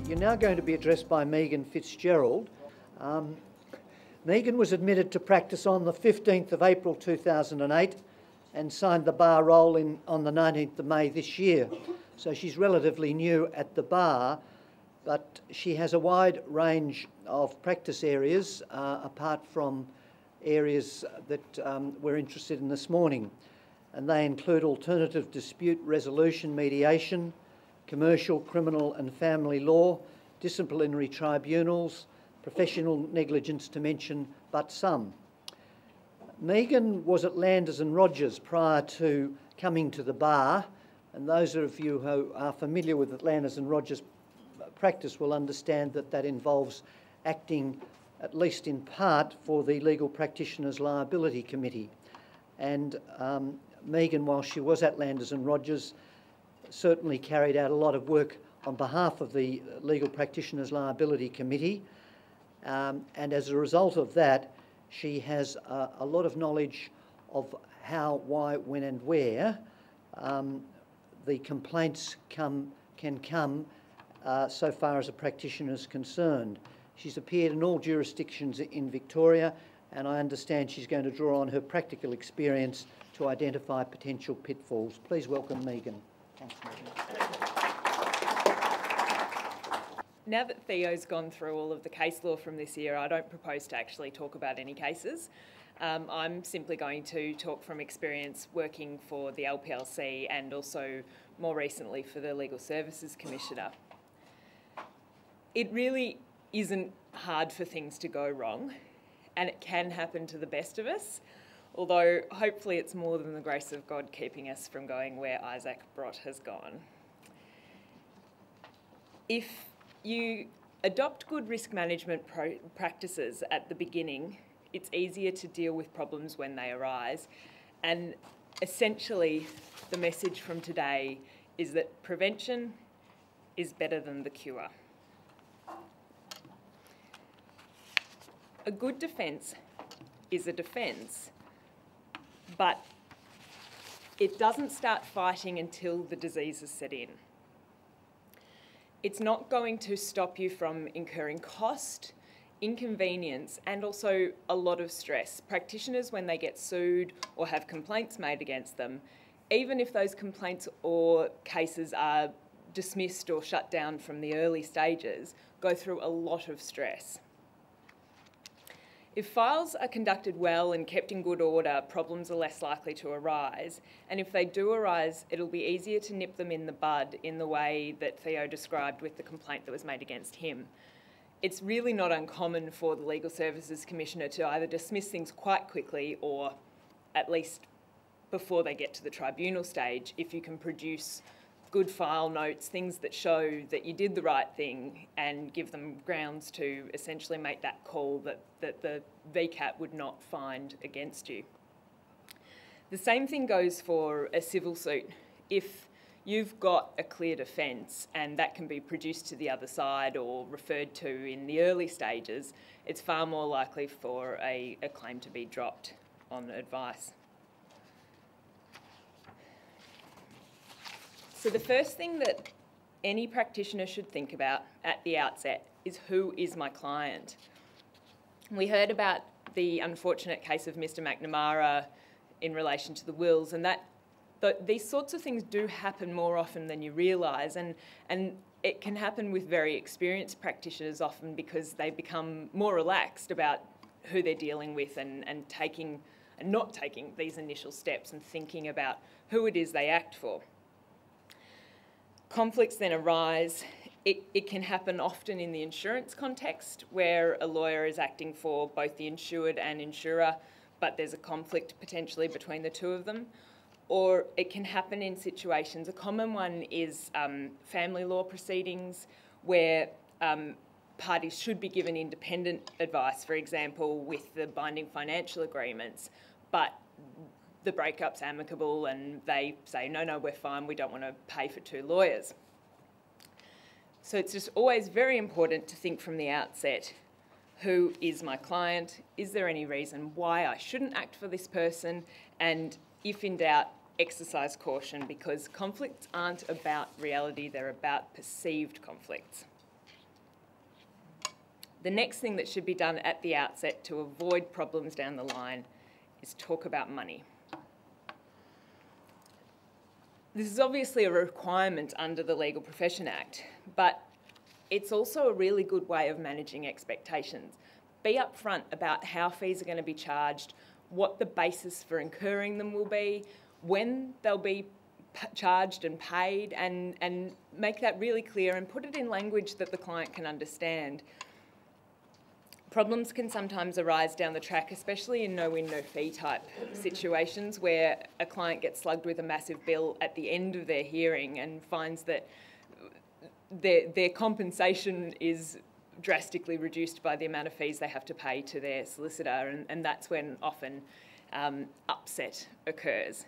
You're now going to be addressed by Megan Fitzgerald. Megan was admitted to practice on the 15th of April 2008 and signed the bar roll on the 19th of May this year. So she's relatively new at the bar, but she has a wide range of practice areas apart from areas that we're interested in this morning. And they include alternative dispute resolution mediation, commercial, criminal and family law, disciplinary tribunals, professional negligence to mention but some. Megan was at Landers and Rogers prior to coming to the bar, and those of you who are familiar with Landers and Rogers practice will understand that that involves acting, at least in part, for the Legal Practitioners Liability Committee. And Megan, while she was at Landers and Rogers, certainly carried out a lot of work on behalf of the Legal Practitioners Liability Committee. And as a result of that, she has a lot of knowledge of how, why, when and where the complaints can come so far as a practitioner is concerned. She's appeared in all jurisdictions in Victoria, and I understand she's going to draw on her practical experience to identify potential pitfalls. Please welcome Megan. Thanks, Megan. Now that Theo's gone through all of the case law from this year, I don't propose to actually talk about any cases. I'm simply going to talk from experience working for the LPLC and also more recently for the Legal Services Commissioner. It really isn't hard for things to go wrong, and it can happen to the best of us, although hopefully it's more than the grace of God keeping us from going where Isaac Brott has gone. If you adopt good risk management practices at the beginning, it's easier to deal with problems when they arise. And essentially, the message from today is that prevention is better than the cure. A good defence is a defence, but it doesn't start fighting until the disease is set in. It's not going to stop you from incurring cost, inconvenience, and also a lot of stress. Practitioners, when they get sued or have complaints made against them, even if those complaints or cases are dismissed or shut down from the early stages, go through a lot of stress. If files are conducted well and kept in good order, problems are less likely to arise. And if they do arise, it'll be easier to nip them in the bud in the way that Theo described with the complaint that was made against him. It's really not uncommon for the Legal Services Commissioner to either dismiss things quite quickly or at least before they get to the tribunal stage, if you can produce good file notes, things that show that you did the right thing and give them grounds to essentially make that call that the VCAT would not find against you. The same thing goes for a civil suit. If you've got a clear defence and that can be produced to the other side or referred to in the early stages, it's far more likely for a claim to be dropped on advice. So the first thing that any practitioner should think about at the outset is, who is my client? We heard about the unfortunate case of Mr. McNamara in relation to the wills, and these sorts of things do happen more often than you realise, and it can happen with very experienced practitioners often because they become more relaxed about who they're dealing with and not taking these initial steps and thinking about who it is they act for. Conflicts then arise. It can happen often in the insurance context where a lawyer is acting for both the insured and insurer, but there's a conflict potentially between the two of them. Or it can happen in situations, a common one is family law proceedings where parties should be given independent advice, for example, with the binding financial agreements, but the breakup's amicable and they say, no, we're fine, we don't want to pay for two lawyers. So it's just always very important to think from the outset, who is my client? Is there any reason why I shouldn't act for this person? And if in doubt, exercise caution, because conflicts aren't about reality, they're about perceived conflicts. The next thing that should be done at the outset to avoid problems down the line is talk about money. This is obviously a requirement under the Legal Profession Act, but it's also a really good way of managing expectations. Be upfront about how fees are going to be charged, what the basis for incurring them will be, when they'll be charged and paid, and make that really clear and put it in language that the client can understand. Problems can sometimes arise down the track, especially in no-win, no-fee type situations where a client gets slugged with a massive bill at the end of their hearing and finds that their compensation is drastically reduced by the amount of fees they have to pay to their solicitor, and that's when often upset occurs.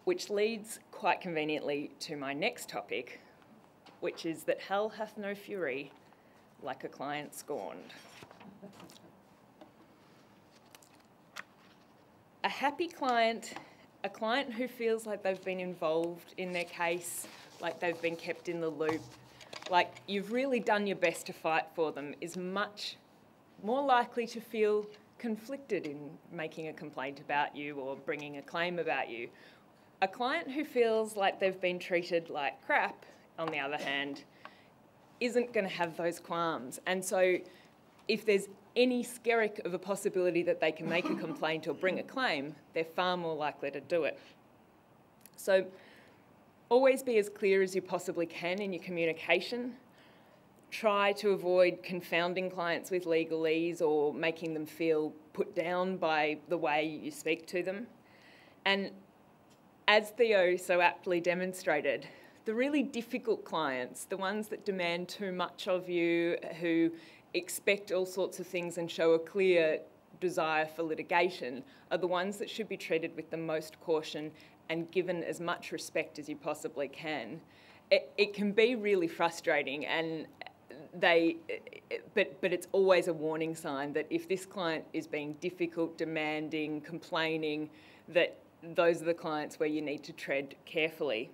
Which leads quite conveniently to my next topic, which is that hell hath no fury like a client scorned. A happy client, a client who feels like they've been involved in their case, like they've been kept in the loop, like you've really done your best to fight for them, is much more likely to feel conflicted in making a complaint about you or bringing a claim about you. A client who feels like they've been treated like crap, on the other hand, isn't going to have those qualms. And so if there's any skerrick of a possibility that they can make a complaint or bring a claim, they're far more likely to do it. So always be as clear as you possibly can in your communication. Try to avoid confounding clients with legalese or making them feel put down by the way you speak to them. And as Theo so aptly demonstrated, the really difficult clients, the ones that demand too much of you, who expect all sorts of things and show a clear desire for litigation, are the ones that should be treated with the most caution and given as much respect as you possibly can. It can be really frustrating, and but it's always a warning sign that if this client is being difficult, demanding, complaining, that those are the clients where you need to tread carefully.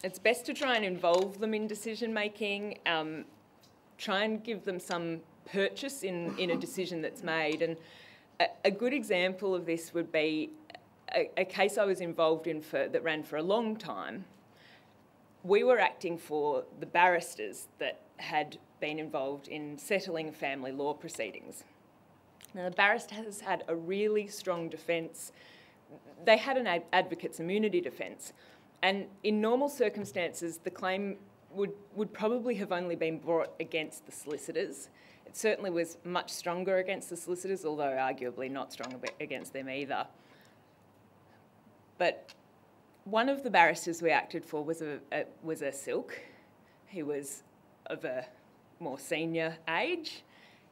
It's best to try and involve them in decision making, try and give them some purchase in a decision that's made. And a good example of this would be a case I was involved in that ran for a long time. We were acting for the barristers that had been involved in settling family law proceedings. Now, the barristers had a really strong defence. They had an advocate's immunity defence. And in normal circumstances, the claim would probably have only been brought against the solicitors. It certainly was much stronger against the solicitors, although arguably not strong against them either. But one of the barristers we acted for was a silk. He was of a more senior age.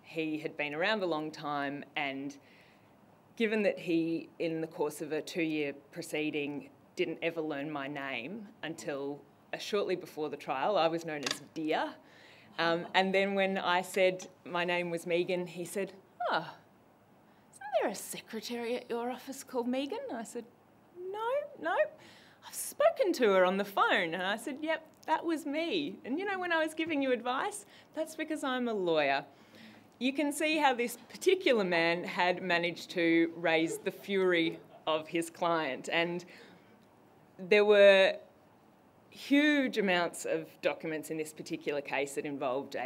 He had been around a long time, and given that he, in the course of a 2-year proceeding, didn't ever learn my name until shortly before the trial, I was known as Dear. And then when I said my name was Megan, he said, "Oh, isn't there a secretary at your office called Megan?" And I said, No, I've spoken to her on the phone. And I said, "Yep, that was me. And you know, when I was giving you advice, that's because I'm a lawyer." You can see how this particular man had managed to raise the fury of his client. And there were huge amounts of documents in this particular case that involved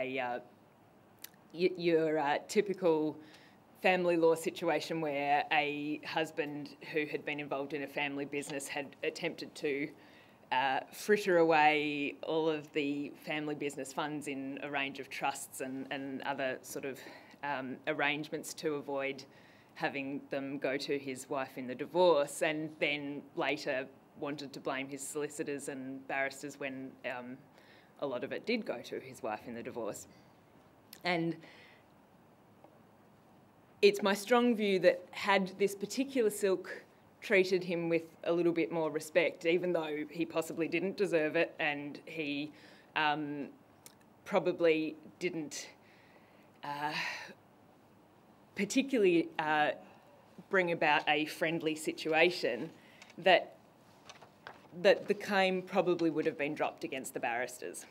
your typical family law situation where a husband who had been involved in a family business had attempted to fritter away all of the family business funds in a range of trusts and other sort of arrangements to avoid having them go to his wife in the divorce, and then later wanted to blame his solicitors and barristers when a lot of it did go to his wife in the divorce. And it's my strong view that had this particular silk treated him with a little bit more respect, even though he possibly didn't deserve it and he probably didn't particularly bring about a friendly situation, that the claim probably would have been dropped against the barristers.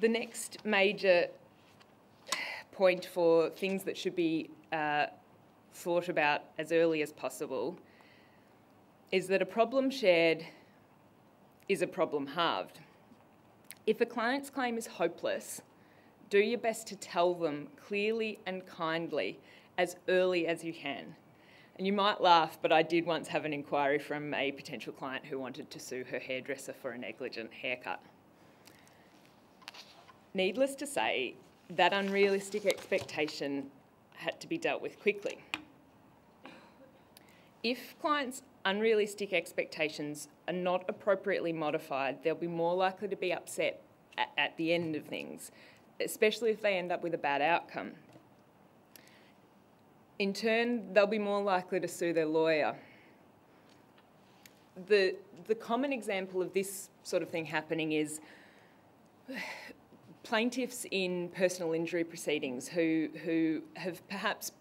The next major point for things that should be thought about as early as possible is that a problem shared is a problem halved. If a client's claim is hopeless, do your best to tell them clearly and kindly as early as you can. And you might laugh, but I did once have an inquiry from a potential client who wanted to sue her hairdresser for a negligent haircut. Needless to say, that unrealistic expectation had to be dealt with quickly. If clients' unrealistic expectations are not appropriately modified, they'll be more likely to be upset at the end of things, especially if they end up with a bad outcome. In turn, they'll be more likely to sue their lawyer. The common example of this sort of thing happening is plaintiffs in personal injury proceedings who have perhaps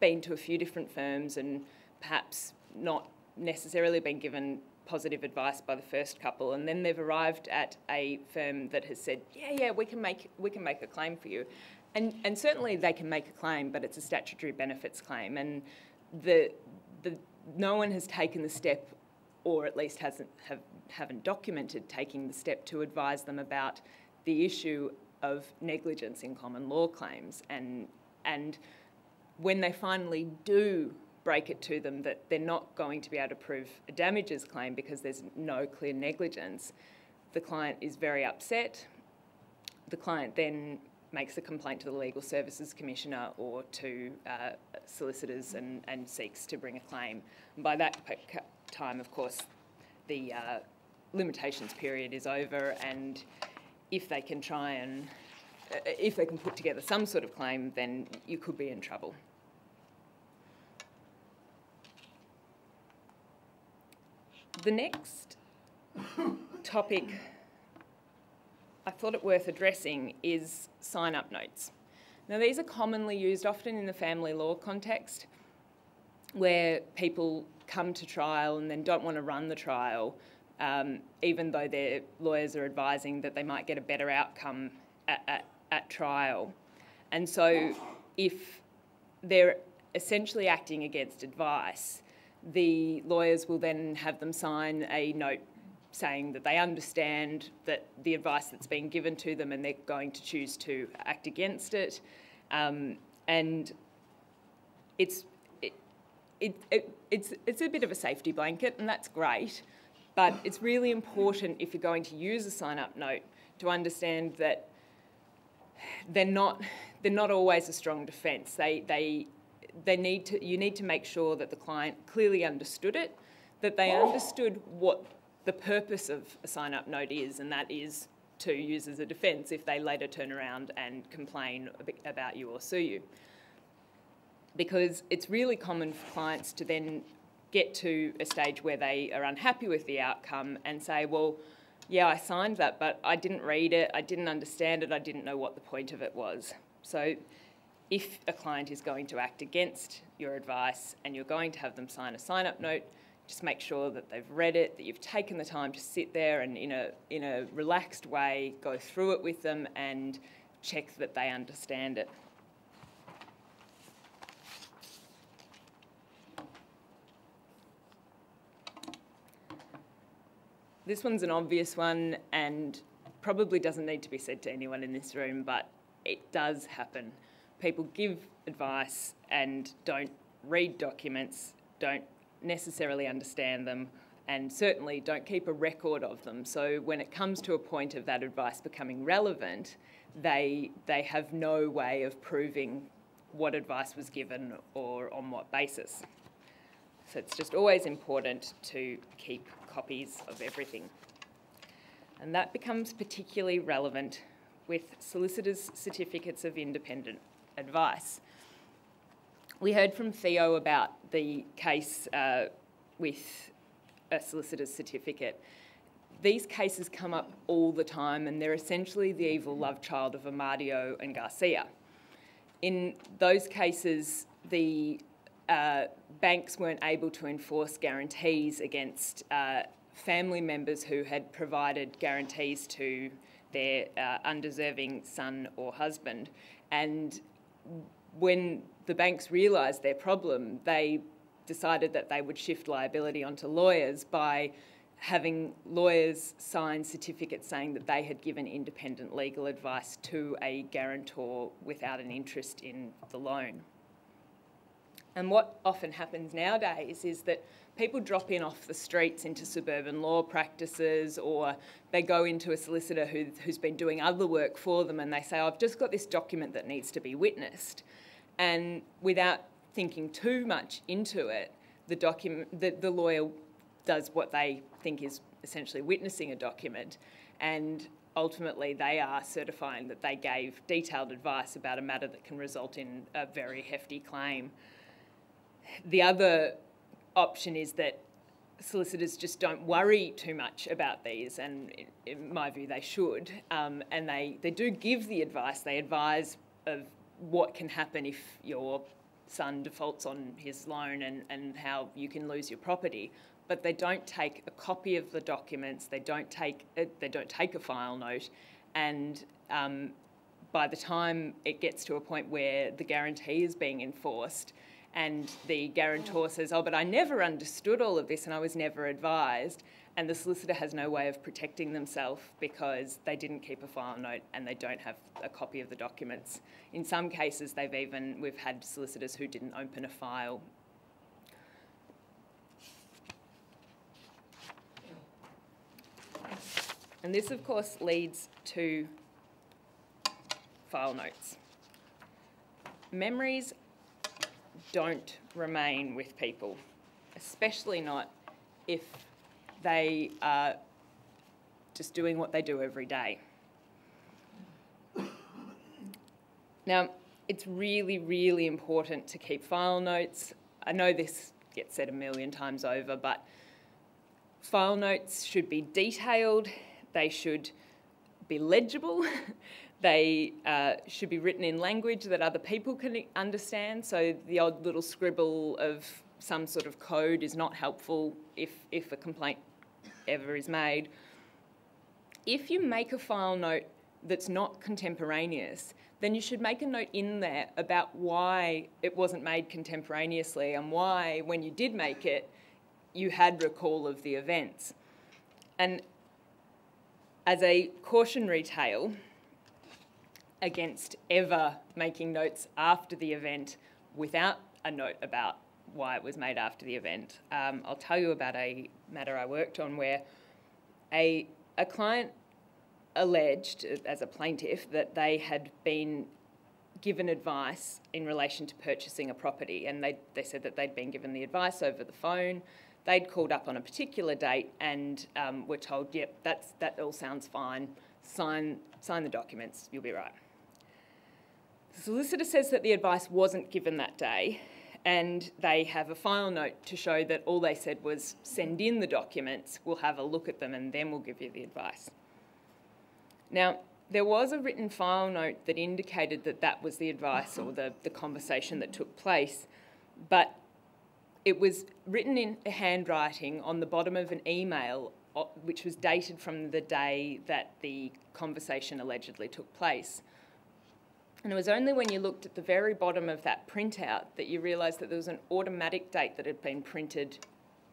been to a few different firms and perhaps not necessarily been given positive advice by the first couple, and then they've arrived at a firm that has said, yeah, we can make a claim for you. And certainly they can make a claim, but it's a statutory benefits claim, and no one has taken the step, or at least haven't documented taking the step to advise them about the issue of negligence in common law claims. And when they finally do break it to them that they're not going to be able to prove a damages claim because there's no clear negligence, the client is very upset. The client then makes a complaint to the Legal Services Commissioner or to solicitors and seeks to bring a claim. And by that time, of course, the limitations period is over, and if they can put together some sort of claim, then you could be in trouble. The next topic I thought it worth addressing is sign-up notes. Now, these are commonly used often in the family law context, where people come to trial and then don't want to run the trial, even though their lawyers are advising that they might get a better outcome at trial. And so if they're essentially acting against advice, the lawyers will then have them sign a note saying that they understand that the advice that's been given to them and they're going to choose to act against it. And it's a bit of a safety blanket, and that's great, but it's really important if you're going to use a sign-up note to understand that they're not always a strong defence. You need to make sure that the client clearly understood it, that they understood what the purpose of a sign-up note is, and that is to use as a defence if they later turn around and complain about you or sue you. Because it's really common for clients to then get to a stage where they are unhappy with the outcome and say, well, yeah, I signed that, but I didn't read it, I didn't understand it, I didn't know what the point of it was. So if a client is going to act against your advice and you're going to have them sign a sign-up note, just make sure that they've read it, that you've taken the time to sit there and in a relaxed way go through it with them and check that they understand it. This one's an obvious one and probably doesn't need to be said to anyone in this room, but it does happen. People give advice and don't read documents, don't necessarily understand them, and certainly don't keep a record of them. So when it comes to a point of that advice becoming relevant, they have no way of proving what advice was given or on what basis. So it's just always important to keep copies of everything. And that becomes particularly relevant with solicitors' certificates of independent advice. We heard from Theo about the case with a solicitor's certificate. These cases come up all the time, and they're essentially the evil love child of Amadio and Garcia. In those cases, the banks weren't able to enforce guarantees against family members who had provided guarantees to their undeserving son or husband. And when the banks realised their problem, they decided that they would shift liability onto lawyers by having lawyers sign certificates saying that they had given independent legal advice to a guarantor without an interest in the loan. And what often happens nowadays is that people drop in off the streets into suburban law practices, or they go into a solicitor who's been doing other work for them, and they say, oh, I've just got this document that needs to be witnessed. And without thinking too much into it, the lawyer does what they think is essentially witnessing a document, and ultimately they are certifying that they gave detailed advice about a matter that can result in a very hefty claim. The other option is that solicitors just don't worry too much about these, and in my view they should, and they do give the advice. They advise of what can happen if your son defaults on his loan and how you can lose your property, but they don't take a copy of the documents, they don't take a file note, and by the time it gets to a point where the guarantee is being enforced and the guarantor says, oh, but I never understood all of this and I was never advised, and the solicitor has no way of protecting themselves because they didn't keep a file note and they don't have a copy of the documents. In some cases, we've had solicitors who didn't open a file. And this, of course, leads to file notes. Memories don't remain with people, especially not if they are just doing what they do every day. Now, it's really, really important to keep file notes. I know this gets said a million times over, but file notes should be detailed, they should be legible, they should be written in language that other people can understand, so the odd little scribble of some sort of code is not helpful if a complaint ever is made. If you make a file note that's not contemporaneous, then you should make a note in there about why it wasn't made contemporaneously and why, when you did make it, you had recall of the events. And as a cautionary tale against ever making notes after the event without a note about why it was made after the event, I'll tell you about a matter I worked on where a client alleged, as a plaintiff, that they had been given advice in relation to purchasing a property, and they said that they'd been given the advice over the phone. They'd called up on a particular date and were told, yep, that all sounds fine, sign the documents, you'll be right. The solicitor says that the advice wasn't given that day, and they have a file note to show that all they said was send in the documents, we'll have a look at them and then we'll give you the advice. Now, there was a written file note that indicated that that was the advice or the conversation that took place, but it was written in handwriting on the bottom of an email which was dated from the day that the conversation allegedly took place. And it was only when you looked at the very bottom of that printout that you realised that there was an automatic date that had been printed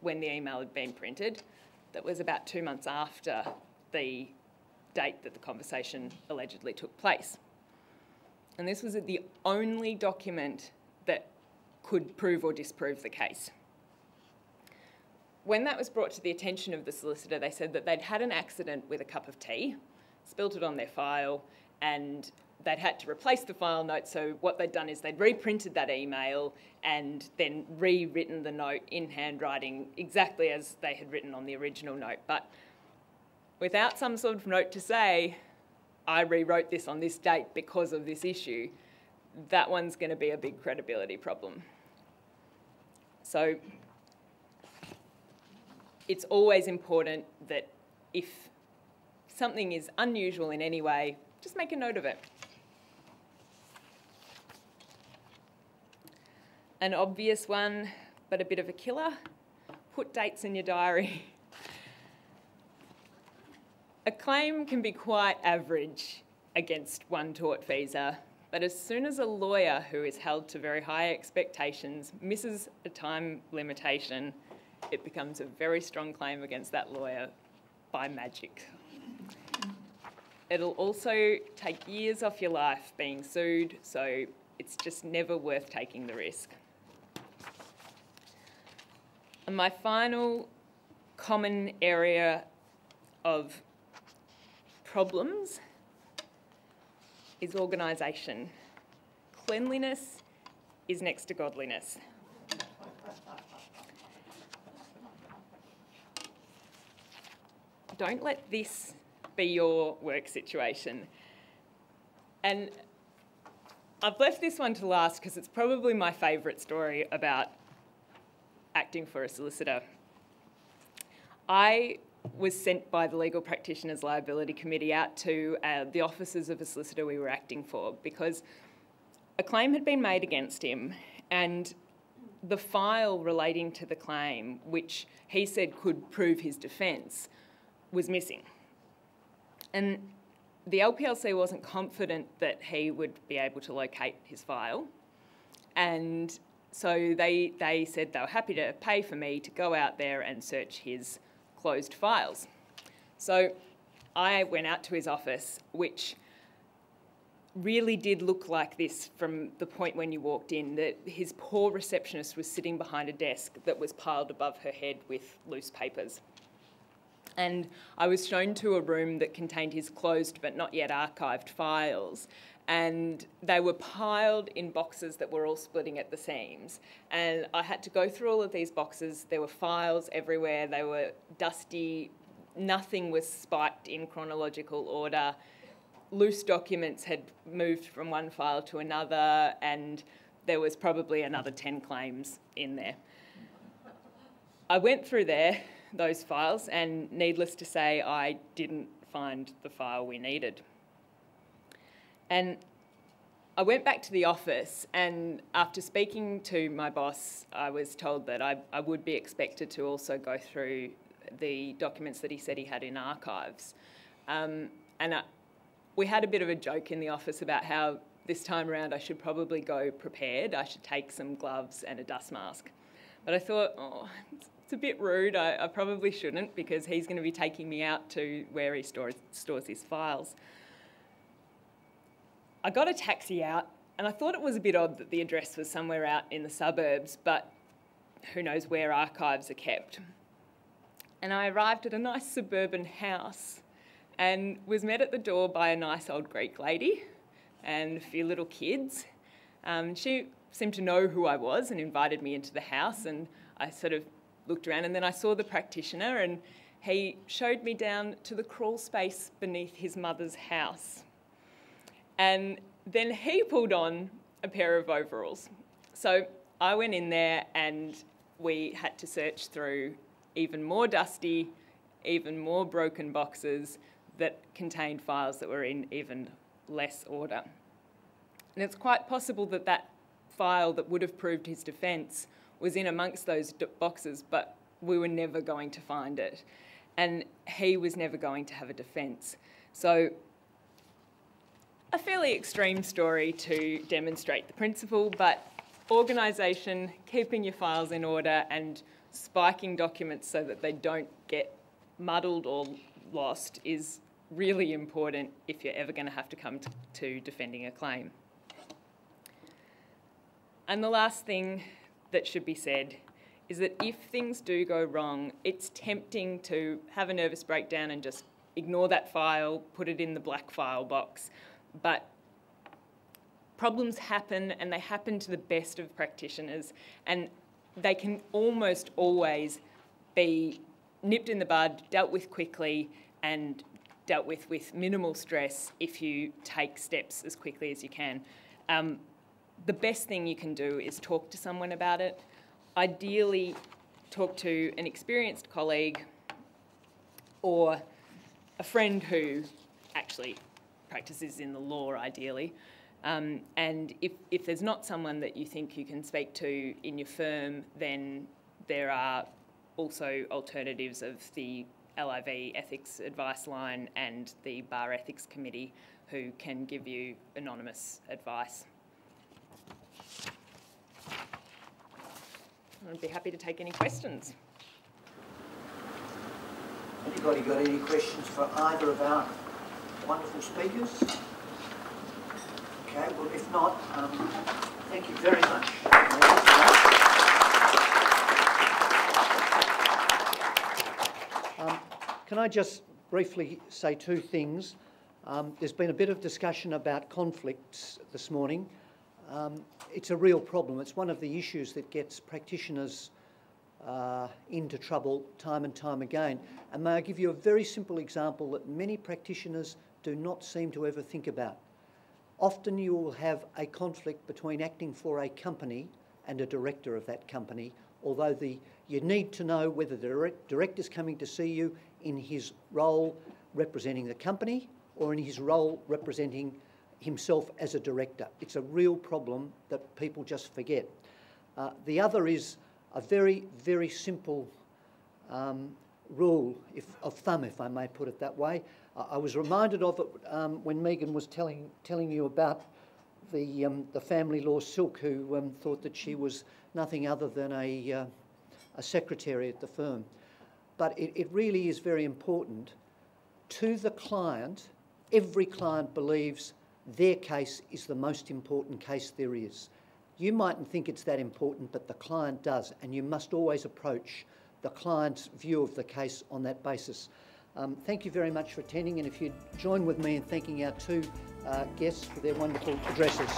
when the email had been printed that was about 2 months after the date that the conversation allegedly took place. And this was the only document that could prove or disprove the case. When that was brought to the attention of the solicitor, they said that they'd had an accident with a cup of tea, spilt it on their file, and they'd had to replace the file note, so what they'd done is they'd reprinted that email and then rewritten the note in handwriting exactly as they had written on the original note. But without some sort of note to say, I rewrote this on this date because of this issue, that one's going to be a big credibility problem. So it's always important that if something is unusual in any way, just make a note of it. An obvious one, but a bit of a killer, put dates in your diary. A claim can be quite average against one tortfeasor, but as soon as a lawyer who is held to very high expectations misses a time limitation, it becomes a very strong claim against that lawyer by magic. It'll also take years off your life being sued, so it's just never worth taking the risk. And my final common area of problems is organisation. Cleanliness is next to godliness. Don't let this be your work situation. And I've left this one to last because it's probably my favourite story about acting for a solicitor. I was sent by the Legal Practitioners Liability Committee out to the offices of a solicitor we were acting for because a claim had been made against him and the file relating to the claim, which he said could prove his defence, was missing. And the LPLC wasn't confident that he would be able to locate his file. And so they said they were happy to pay for me to go out there and search his closed files. So I went out to his office, which really did look like this from the point when you walked in, that his poor receptionist was sitting behind a desk that was piled above her head with loose papers. And I was shown to a room that contained his closed but not yet archived files, and they were piled in boxes that were all splitting at the seams. And I had to go through all of these boxes. There were files everywhere. They were dusty. Nothing was spiked in chronological order. Loose documents had moved from one file to another, and there was probably another 10 claims in there. I went through those files, and needless to say, I didn't find the file we needed. And I went back to the office, and after speaking to my boss, I was told that I would be expected to also go through the documents that he said he had in archives. We had a bit of a joke in the office about how this time around I should probably go prepared. I should take some gloves and a dust mask. But I thought, oh, it's a bit rude. I probably shouldn't, because he's going to be taking me out to where he stores his files. I got a taxi out, and I thought it was a bit odd that the address was somewhere out in the suburbs, but who knows where archives are kept. And I arrived at a nice suburban house and was met at the door by a nice old Greek lady and a few little kids. She seemed to know who I was and invited me into the house, and I sort of looked around, and then I saw the practitioner, and he showed me down to the crawl space beneath his mother's house. And then he pulled on a pair of overalls. So I went in there, and we had to search through even more dusty, even more broken boxes that contained files that were in even less order. And it's quite possible that that file that would have proved his defence was in amongst those boxes, but we were never going to find it. And he was never going to have a defence. So a fairly extreme story to demonstrate the principle, but organisation, keeping your files in order and spiking documents so that they don't get muddled or lost is really important if you're ever going to have to come to defending a claim. And the last thing that should be said is that if things do go wrong, it's tempting to have a nervous breakdown and just ignore that file, put it in the black file box. But problems happen, and they happen to the best of practitioners, and they can almost always be nipped in the bud, dealt with quickly, and dealt with minimal stress if you take steps as quickly as you can. The best thing you can do is talk to someone about it. Ideally, talk to an experienced colleague or a friend who actually practices in the law, ideally. And if there's not someone that you think you can speak to in your firm, then there are also alternatives of the LIV Ethics Advice Line and the Bar Ethics Committee, who can give you anonymous advice. I'd be happy to take any questions. Anybody got any questions for either of our wonderful speakers? Okay, well, if not, thank you very much. Can I just briefly say two things? There's been a bit of discussion about conflicts this morning. It's a real problem. It's one of the issues that gets practitioners into trouble time and time again. And may I give you a very simple example that many practitioners do not seem to ever think about. Often you will have a conflict between acting for a company and a director of that company, although you need to know whether the director's coming to see you in his role representing the company or in his role representing himself as a director. It's a real problem that people just forget. The other is a very, very simple rule of thumb, if I may put it that way. I was reminded of it when Megan was telling you about the family law silk, who thought that she was nothing other than a secretary at the firm. But it really is very important. To the client, every client believes their case is the most important case there is. You mightn't think it's that important, but the client does, and you must always approach the client's view of the case on that basis. Thank you very much for attending, and if you'd join with me in thanking our two guests for their wonderful addresses.